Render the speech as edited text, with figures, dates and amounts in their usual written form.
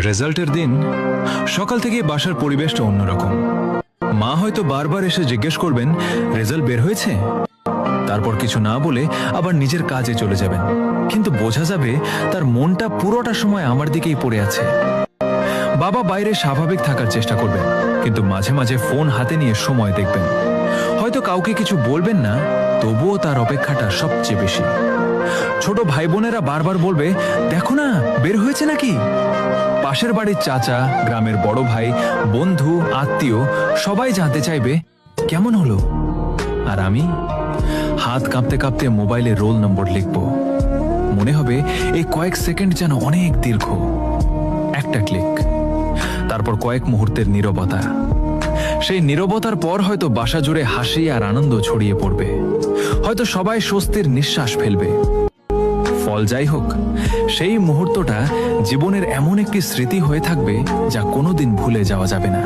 রেজাল্টের দিন সকাল থেকে বাসার পরিবেশটা অন্যরকম। মা হয়তো বারবার এসে জিজ্ঞেস করবেন রেজাল্ট বের হয়েছে, তারপর কিছু না বলে আবার নিজের কাজে চলে যাবেন, কিন্তু বোঝা যাবে তার মনটা পুরোটা সময় আমার দিকেই পড়ে আছে। বাবা বাইরে স্বাভাবিক থাকার চেষ্টা করবেন, কিন্তু মাঝে মাঝে ফোন হাতে নিয়ে সময় দেখবেন। হয়তো কাউকে কিছু বলবেন না, তবুও তার অপেক্ষাটা সবচেয়ে বেশি। ছোট ভাই বোনেরা বারবার বলবে, দেখো না বের হয়েছে নাকি। পাশের বাড়ির চাচা, গ্রামের বড় ভাই, বন্ধু, আত্মীয় সবাই জানতে চাইবে কেমন হলো। আর আমি হাত কাঁপতে কাঁপতে মোবাইলে রোল নম্বর লিখব। মনে হবে এই কয়েক সেকেন্ড যেন অনেক দীর্ঘ। একটা ক্লিক, তারপর কয়েক মুহূর্তের নীরবতা। সেই নীরবতার পর হয়তো বাসা জুড়ে হাসি আর আনন্দ ছড়িয়ে পড়বে। হয়তো সবাই স্বস্তির নিঃশ্বাস ফেলবে। ফল যাই হোক, সেই মুহূর্তটা জীবনের এমন একটি স্মৃতি হয়ে থাকবে যা কোনোদিন ভুলে যাওয়া যাবে না।